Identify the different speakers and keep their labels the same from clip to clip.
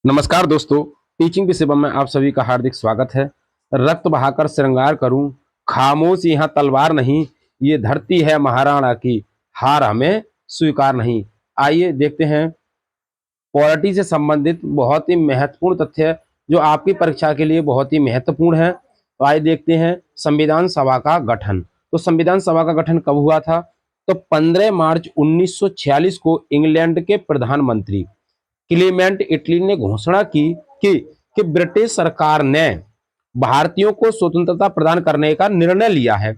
Speaker 1: नमस्कार दोस्तों, टीचिंग की सेवा में आप सभी का हार्दिक स्वागत है। रक्त बहाकर श्रृंगार करूं, खामोश यहाँ तलवार नहीं, ये धरती है महाराणा की, हार हमें स्वीकार नहीं। आइए देखते हैं पॉलिटी से संबंधित बहुत ही महत्वपूर्ण तथ्य जो आपकी परीक्षा के लिए बहुत ही महत्वपूर्ण है। तो आइए देखते हैं संविधान सभा का गठन। तो संविधान सभा का गठन कब हुआ था? तो 15 मार्च 1946 को इंग्लैंड के प्रधानमंत्री क्लीमेंट इटली ने घोषणा की कि ब्रिटिश सरकार ने भारतीयों को स्वतंत्रता प्रदान करने का निर्णय लिया है।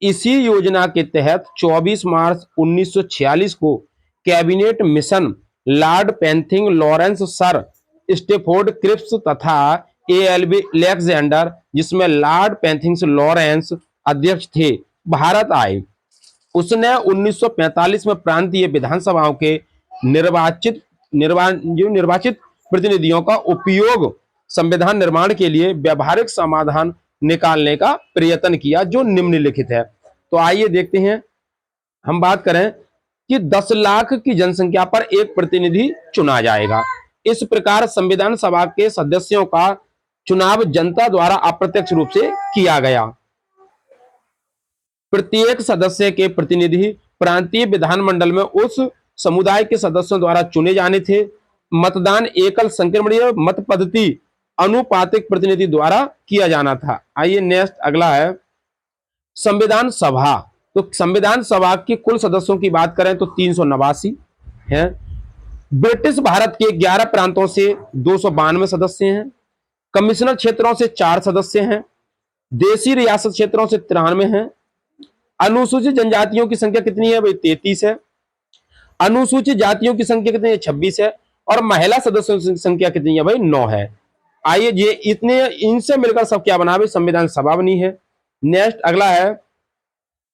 Speaker 1: इसी योजना के तहत 24 मार्च 1946 को cabinet mission lord Pethick, Lawrence, sir Stafford Cripps तथा एएलबी अलेक्जेंडर, जिसमें लॉर्ड पेंथिंग लॉरेंस अध्यक्ष थे, भारत आए। उसने 1945 में प्रांतीय विधानसभाओं के निर्वाचित निर्वाचित प्रतिनिधियों का उपयोग संविधान निर्माण के लिए व्यवहारिक समाधान निकालने का प्रयत्न किया, जो निम्नलिखित है। तो आइए देखते हैं। हम बात करें कि 10 लाख की जनसंख्या पर एक प्रतिनिधि चुना जाएगा। इस प्रकार संविधान सभा के सदस्यों का चुनाव जनता द्वारा अप्रत्यक्ष रूप से किया गया। प्रत्येक सदस्य के प्रतिनिधि प्रांतीय विधानमंडल में उस समुदाय के सदस्यों द्वारा चुने जाने थे। मतदान एकल संक्रमणीय मत पद्धति अनुपातिक प्रतिनिधि द्वारा किया जाना था। आइए नेक्स्ट अगला है संविधान सभा। तो संविधान सभा के कुल सदस्यों की बात करें तो 389 है। ब्रिटिश भारत के 11 प्रांतों से 292 सदस्य हैं। कमिश्नर क्षेत्रों से 4 सदस्य हैं। देशी रियासत क्षेत्रों से 93 हैं। अनुसूचित जनजातियों की संख्या कितनी है भाई? 33 है। अनुसूचित जातियों की संख्या कितनी है? 26 है। और महिला सदस्यों की संख्या कितनी है भाई? 9 है। आइए ये इतने इनसे मिलकर सब क्या बना भाई? संविधान सभा बनी है। नेक्स्ट अगला है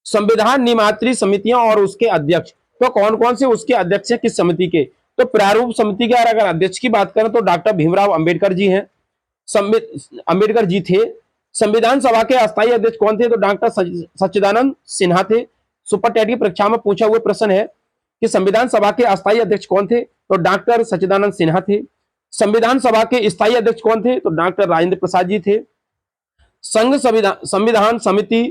Speaker 1: संविधान निमात्री समितियां और उसके अध्यक्ष। तो कौन कौन से उसके अध्यक्ष है किस समिति के? तो प्रारूप समिति के अगर अध्यक्ष की बात करें तो डॉक्टर भीमराव अंबेडकर जी हैं। अंबेडकर जी थे। संविधान सभा के अस्थायी अध्यक्ष कौन थे? तो डॉक्टर सच्चिदानंद सिन्हा थे। सुपर टेट की परीक्षा में पूछा हुआ प्रश्न है कि संविधान सभा के अस्थायी अध्यक्ष कौन थे? तो डॉक्टर सच्चिदानंद सिन्हा थे। संविधान सभा के स्थायी अध्यक्ष कौन थे? तो डॉक्टर राजेंद्र प्रसाद जी थे। संघ संविधान समिति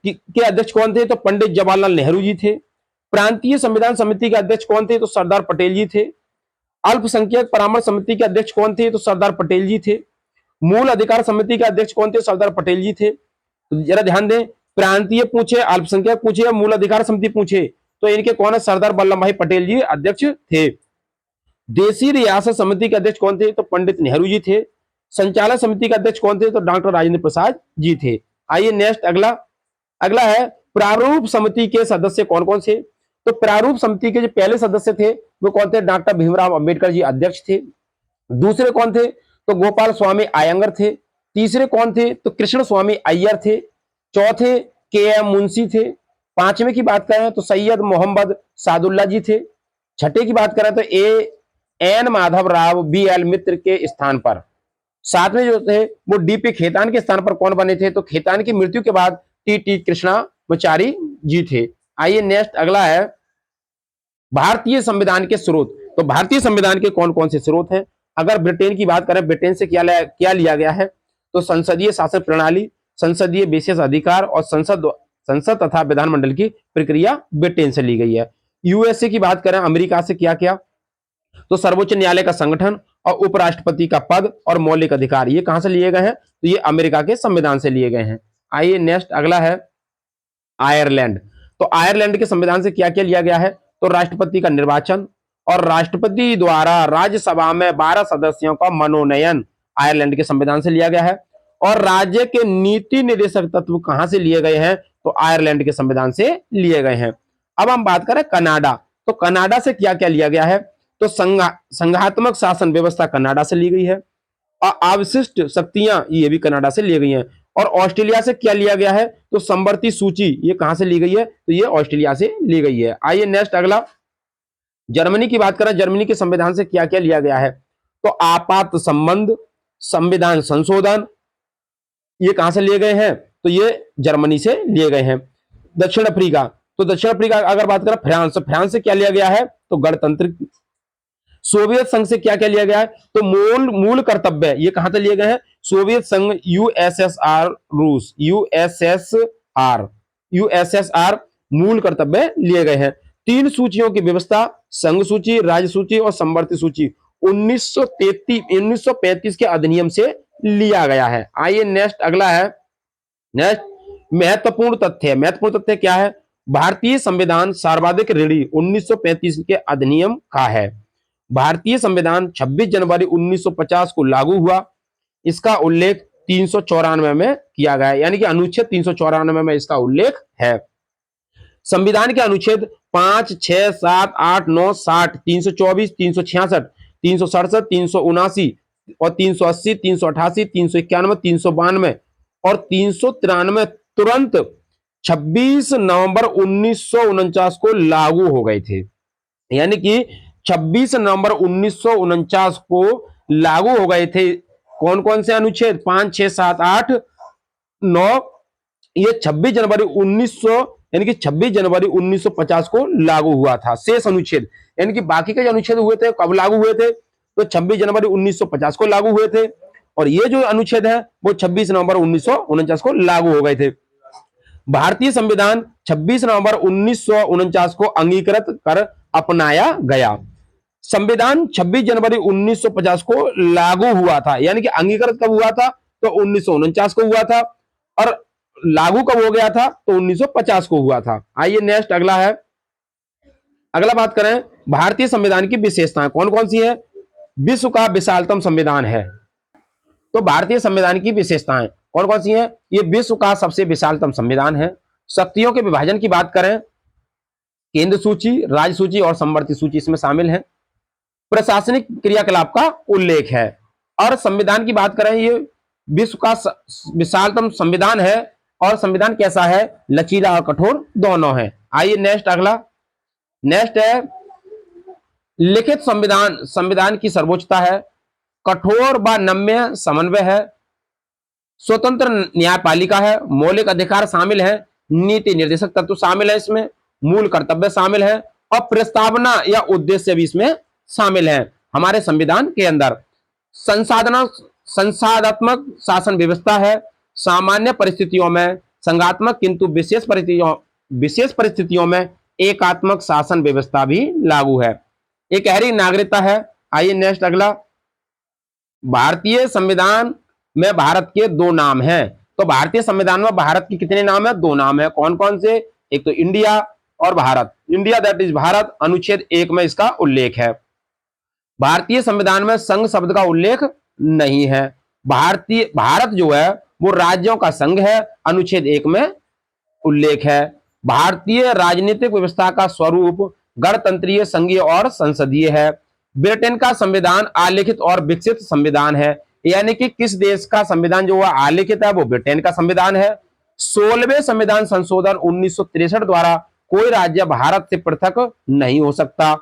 Speaker 1: के अध्यक्ष कौन थे? तो पंडित जवाहरलाल नेहरू जी थे। प्रांतीय संविधान समिति के अध्यक्ष कौन थे? तो सरदार पटेल जी थे। अल्पसंख्यक परामर्श समिति के अध्यक्ष कौन थे? तो सरदार पटेल जी थे। मूल अधिकार समिति के अध्यक्ष कौन थे? सरदार पटेल जी थे। तो जरा ध्यान दें, प्रांतीय पूछे, अल्पसंख्यक पूछे या मूल अधिकार समिति पूछे, तो इनके कौन है? सरदार वल्लभ भाई पटेल जी अध्यक्ष थे। देशी रियासत समिति के अध्यक्ष कौन थे? तो पंडित नेहरू जी थे। संचालक समिति के अध्यक्ष कौन थे? तो डॉक्टर राजेंद्र प्रसाद जी थे। आइए नेक्स्ट अगला अगला है प्रारूप समिति के सदस्य कौन कौन से? तो प्रारूप समिति के जो पहले सदस्य थे वो कौन थे? डॉक्टर भीमराव अंबेडकर जी अध्यक्ष थे। दूसरे कौन थे? तो गोपाल स्वामी अयंगर थे। तीसरे कौन थे? तो कृष्ण स्वामी अय्यर थे। चौथे के एम मुंशी थे। पांचवें की बात करें तो सैयद मोहम्मद सादुल्ला जी थे। छठे की बात करें तो A N Madhav Rao B L Mitra के स्थान पर। सातवें जो थे वो डीपी खेतान के स्थान पर कौन बने थे? तो खेतान की मृत्यु के बाद टी टी कृष्णाचारी जी थे। आइए नेक्स्ट अगला है भारतीय संविधान के स्रोत। तो भारतीय संविधान के कौन कौन से स्रोत हैं? अगर ब्रिटेन की बात करें, ब्रिटेन से क्या लिया गया है? तो संसदीय शासन प्रणाली, संसदीय विशेष अधिकार और संसद तथा विधानमंडल की प्रक्रिया ब्रिटेन से ली गई है। यूएसए की बात करें, अमेरिका से क्या क्या? तो सर्वोच्च न्यायालय का संगठन और उपराष्ट्रपति का पद और मौलिक अधिकार, ये कहां से लिए गए हैं? तो ये अमेरिका के संविधान से लिए गए हैं। आइए नेक्स्ट अगला है आयरलैंड। तो आयरलैंड के संविधान से क्या क्या लिया गया है? तो राष्ट्रपति का निर्वाचन और राष्ट्रपति द्वारा राज्यसभा में 12 सदस्यों का मनोनयन आयरलैंड के संविधान से लिया गया है। और राज्य के नीति निर्देशक तत्व कहां से लिए गए हैं? तो आयरलैंड के संविधान से लिए गए हैं। अब हम बात करें कनाडा। तो कनाडा से क्या क्या लिया गया है? तो संघात्मक शासन व्यवस्था कनाडा से ली गई है और अवशिष्ट शक्तियां ये भी कनाडा से ली गई हैं। और ऑस्ट्रेलिया से क्या लिया गया है? तो समवर्ती सूची ये कहां से ली गई है? तो ये ऑस्ट्रेलिया से ली गई है। आइए नेक्स्ट अगला जर्मनी की बात करें। जर्मनी के संविधान से क्या क्या लिया गया है? तो आपात संबंध, संविधान संशोधन, ये कहां से लिए गए हैं? तो ये जर्मनी से लिए गए हैं। दक्षिण अफ्रीका। तो दक्षिण अफ्रीका अगर बात करें फ्रांस, फ्रांस से क्या लिया गया है? तो गणतंत्र सोवियत संघ से क्या क्या लिया गया है, तो मूल मूल कर्तव्य ये कहां से लिए गए हैं, सोवियत संघ, यूएसएसआर रूस, यूएसएसआर मूल कर्तव्य लिए गए हैं। 3 सूचियों की व्यवस्था, संघ सूची, राज्य सूची और संवर्ती सूची 1935 के अधिनियम से लिया गया है। आइए नेक्स्ट अगला है, नेक्स्ट महत्वपूर्ण तथ्य क्या है, भारतीय संविधान सर्वाधिक ऋणी 1935 के अधिनियम का है। भारतीय संविधान 26 जनवरी 1950 को लागू हुआ, इसका उल्लेख 394 में किया गया है, यानी कि अनुच्छेद 394 में इसका उल्लेख है। संविधान के अनुच्छेद 5, 6, 7, 8, 9, 60, 324, 366, 367, 379 और 380, 388, 391, 392 और 393 तुरंत 26 नवंबर 1949 को लागू हो गए थे। यानी कि 26 नवंबर 1949 को लागू हो गए थे। कौन कौन से अनुच्छेद, 5, 6, 7, 8, 9, ये 26 जनवरी 1900 यानी कि 26 जनवरी 1950 को लागू हुआ था। शेष अनुच्छेद यानी कि बाकी के जो अनुच्छेद हुए थे कब लागू हुए थे, तो 26 जनवरी 1950 को लागू हुए थे, और ये जो अनुच्छेद है वो 26 नवंबर 1949 को लागू हो गए थे। भारतीय संविधान 26 नवंबर 1949 को अंगीकृत कर अपनाया गया। संविधान 26 जनवरी 1950 को लागू हुआ था, यानी कि अंगीकृत कब हुआ था, तो 1949 को हुआ था, और लागू कब हो गया था, तो 1950 को हुआ था। आइए नेक्स्ट अगला है, अगला बात करें भारतीय संविधान की विशेषताएं कौन कौन सी है। विश्व का विशालतम संविधान है, तो भारतीय संविधान की विशेषताएं कौन कौन सी हैं, ये विश्व का सबसे विशालतम संविधान है। शक्तियों के विभाजन की बात करें, केंद्र सूची, राज्य सूची और संवर्ती सूची इसमें शामिल है। प्रशासनिक क्रियाकलाप का उल्लेख है, और संविधान की बात करें, ये विश्व का विशालतम संविधान है, और संविधान कैसा है, लचीला और कठोर दोनों है। आइए नेक्स्ट अगला, नेक्स्ट है लिखित संविधान, संविधान की सर्वोच्चता है, कठोर व नम्य समन्वय है, स्वतंत्र न्यायपालिका है, मौलिक अधिकार शामिल है, नीति निर्देशक तत्व शामिल है इसमें, मूल कर्तव्य शामिल है, और प्रस्तावना या उद्देश्य भी इसमें शामिल है हमारे संविधान के अंदर। संसाधनात्मक शासन व्यवस्था है, सामान्य परिस्थितियों में संघात्मक किंतु विशेष परिस्थितियों में एकात्मक शासन व्यवस्था भी लागू है। एक गहरी नागरिकता है। आइए नेक्स्ट अगला, भारतीय संविधान में भारत के 2 नाम हैं, तो भारतीय संविधान में भारत के कितने नाम है, 2 नाम है। कौन कौन से, एक तो इंडिया और Bharat, India that is Bharat, अनुच्छेद 1 में इसका उल्लेख है। भारतीय संविधान में संघ शब्द का उल्लेख नहीं है। भारत जो है वो राज्यों का संघ है, अनुच्छेद 1 में उल्लेख है। भारतीय राजनीतिक व्यवस्था का स्वरूप गणतंत्रीय, संघीय और संसदीय है। ब्रिटेन का संविधान आलेखित और विकसित संविधान है, यानी कि किस देश का संविधान जो आलेखित है वो ब्रिटेन का संविधान है। 16वें संविधान संशोधन 1963 द्वारा कोई राज्य भारत से पृथक नहीं हो सकता।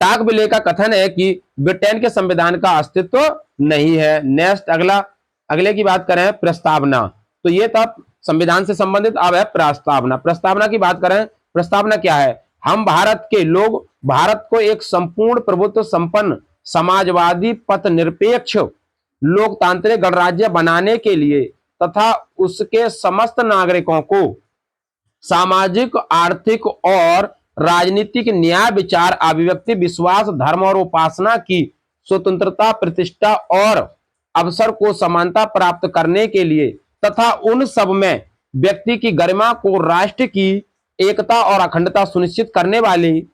Speaker 1: टाकबिले का कथन है कि ब्रिटेन के संविधान का अस्तित्व नहीं है। नेक्स्ट अगला, अगले की बात करें प्रस्तावना, तो ये था संविधान से संबंधित। अब है प्रस्तावना। प्रस्तावना की बात करें, प्रस्तावना क्या है, हम भारत के लोग भारत को एक संपूर्ण प्रभुत्व संपन्न समाजवादी पथ निरपेक्ष लोकतांत्रिक गणराज्य बनाने के लिए तथा उसके समस्त नागरिकों को सामाजिक, आर्थिक और राजनीतिक न्याय, विचार, अभिव्यक्ति, विश्वास, धर्म और उपासना की स्वतंत्रता, प्रतिष्ठा और अवसर को समानता प्राप्त करने के लिए तथा उन सब में व्यक्ति की गरिमा को, राष्ट्र की एकता और अखंडता सुनिश्चित करने वाली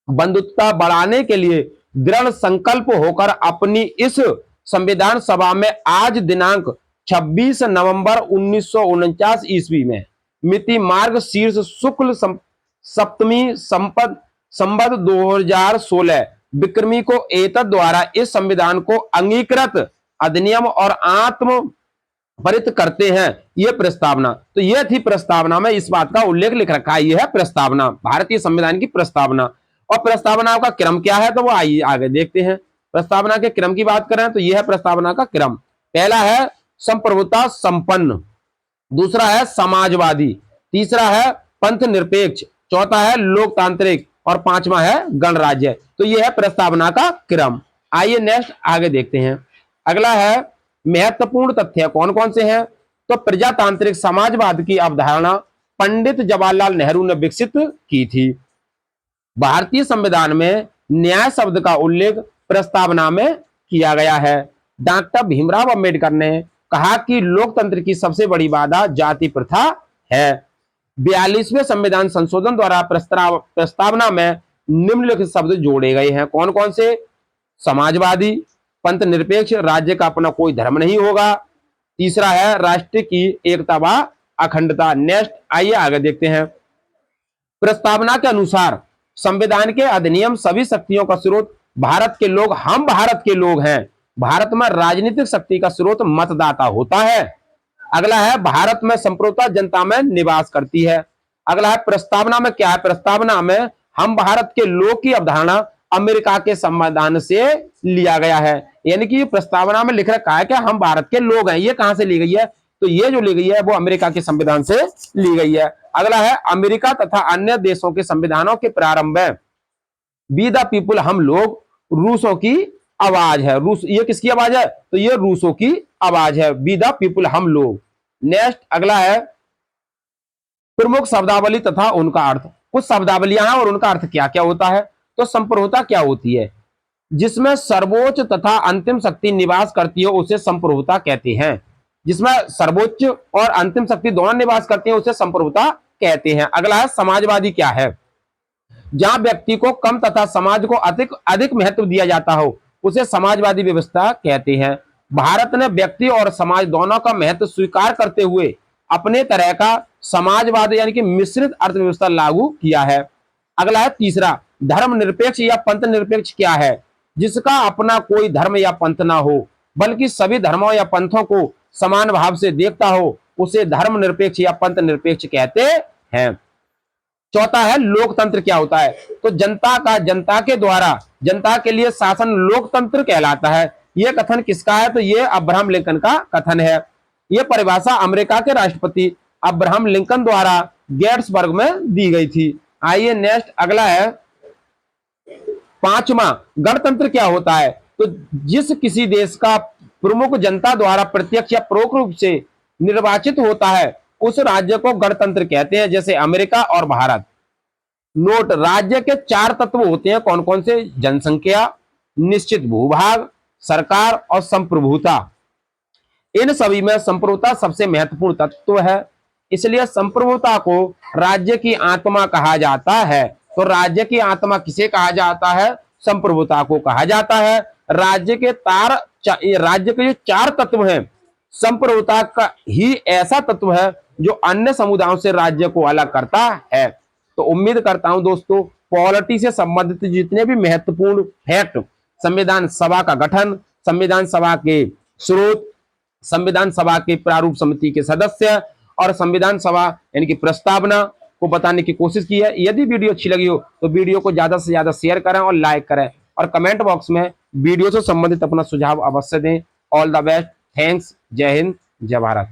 Speaker 1: बंधुता बढ़ाने के लिए दृढ़ संकल्प होकर अपनी इस संविधान सभा में आज दिनांक 26 नवंबर 1949 ईस्वी में मिति मार्ग शीर्ष शुक्ल सप्तमी संवत 2016 विक्रमी को एतद द्वारा इस संविधान को अंगीकृत अधिनियम और आत्म परित करते हैं। यह प्रस्तावना, तो यह थी प्रस्तावना में इस बात का उल्लेख लिख रखा है, यह है प्रस्तावना, भारतीय संविधान की प्रस्तावना। और प्रस्तावना का क्रम क्या है, तो वो आइए आगे देखते हैं। प्रस्तावना के क्रम की बात करें तो यह है प्रस्तावना का क्रम। पहला है संप्रभुता संपन्न, दूसरा है समाजवादी, तीसरा है पंथ निरपेक्ष, चौथा है लोकतांत्रिक, और पांचवा है गणराज्य। तो यह है प्रस्तावना का क्रम। आइए नेक्स्ट आगे देखते हैं। अगला है महत्वपूर्ण तथ्य कौन कौन से हैं। तो प्रजातांत्रिक समाजवाद की अवधारणा पंडित जवाहरलाल नेहरू ने विकसित की थी। भारतीय संविधान में न्याय शब्द का उल्लेख प्रस्तावना में किया गया है। डॉक्टर भीमराव अंबेडकर ने कहा कि लोकतंत्र की सबसे बड़ी बाधा जाति प्रथा है। 42वें संविधान संशोधन द्वारा प्रस्तावना में निम्नलिखित शब्द जोड़े गए हैं। कौन कौन से। समाजवादी, पंथ निरपेक्ष, राज्य का अपना कोई धर्म नहीं होगा। तीसरा है राष्ट्र की एकता व अखंडता। नेक्स्ट आइए आगे देखते हैं। प्रस्तावना के अनुसार संविधान के अधिनियम सभी शक्तियों का स्रोत भारत के लोग, हम भारत के लोग हैं। भारत में राजनीतिक शक्ति का स्रोत मतदाता होता है। अगला है भारत में संप्रभुता जनता में निवास करती है। अगला है प्रस्तावना में क्या है। प्रस्तावना में हम भारत के लोग की अवधारणा अमेरिका के संविधान से लिया गया है। यानी कि प्रस्तावना में लिख रखा है कि हम भारत के लोग हैं। ये कहां से ली गई है। तो ये जो ली गई है वो अमेरिका के संविधान से ली गई है। अगला है अमेरिका तथा अन्य देशों के संविधानों के प्रारंभ में बी द पीपुल, हम लोग, रूसों की आवाज है। रूस, ये किसकी आवाज है। तो ये रूसों की आवाज है। बी द पीपुल, हम लोग। नेक्स्ट अगला है प्रमुख शब्दावली तथा उनका अर्थ। कुछ शब्दावलियां हैं और उनका अर्थ क्या क्या होता है। तो संप्रभुता क्या होती है। जिसमें सर्वोच्च तथा अंतिम शक्ति निवास करती है उसे संप्रभुता कहते हैं। जिसमें सर्वोच्च और अंतिम शक्ति दोनों निवास करती है उसे संप्रभुता कहते हैं। अगला है समाजवादी क्या है। जहां व्यक्ति को कम तथा समाज को अधिक अधिक महत्व दिया जाता हो उसे समाजवादी व्यवस्था कहते हैं। भारत ने व्यक्ति और समाज दोनों का महत्व स्वीकार करते हुए अपने तरह का समाजवाद यानी कि मिश्रित अर्थव्यवस्था लागू किया है। अगला है तीसरा धर्मनिरपेक्ष या पंथ निरपेक्ष क्या है। जिसका अपना कोई धर्म या पंथ ना हो बल्कि सभी धर्मों या पंथों को समान भाव से देखता हो उसे धर्मनिरपेक्ष या पंथ निरपेक्ष कहते हैं। चौथा है लोकतंत्र क्या होता है। तो जनता का जनता के द्वारा जनता के लिए शासन लोकतंत्र कहलाता है। यह कथन किसका है। तो यह अब्राहम लिंकन का कथन है। यह परिभाषा अमेरिका के राष्ट्रपति अब्राहम लिंकन द्वारा गेट्सबर्ग में दी गई थी। आइए नेक्स्ट अगला है पांचवा गणतंत्र क्या होता है। तो जिस किसी देश का प्रमुख जनता द्वारा प्रत्यक्ष या परोक्ष रूप से निर्वाचित होता है उस राज्य को गणतंत्र कहते हैं, जैसे अमेरिका और भारत। नोट, राज्य के 4 तत्व होते हैं। कौन कौन से। जनसंख्या, निश्चित भूभाग, सरकार और संप्रभुता। इन सभी में संप्रभुता सबसे महत्वपूर्ण तत्व है। इसलिए संप्रभुता को राज्य की आत्मा कहा जाता है। तो राज्य की आत्मा किसे कहा जाता है। संप्रभुता को कहा जाता है। राज्य के जो 4 तत्व हैं संप्रभुता का ही ऐसा तत्व है जो अन्य समुदायों से राज्य को अलग करता है। तो उम्मीद करता हूं दोस्तों पॉलिटी से संबंधित जितने भी महत्वपूर्ण फैक्ट, संविधान सभा का गठन, संविधान सभा के स्रोत, संविधान सभा के प्रारूप समिति के सदस्य और संविधान सभा यानी कि प्रस्तावना को बताने की कोशिश की है। यदि वीडियो अच्छी लगी हो तो वीडियो को ज्यादा से ज्यादा शेयर करें और लाइक करें और कमेंट बॉक्स में वीडियो से संबंधित अपना सुझाव अवश्य दें। ऑल द बेस्ट, थैंक्स, जय हिंद, जय भारत।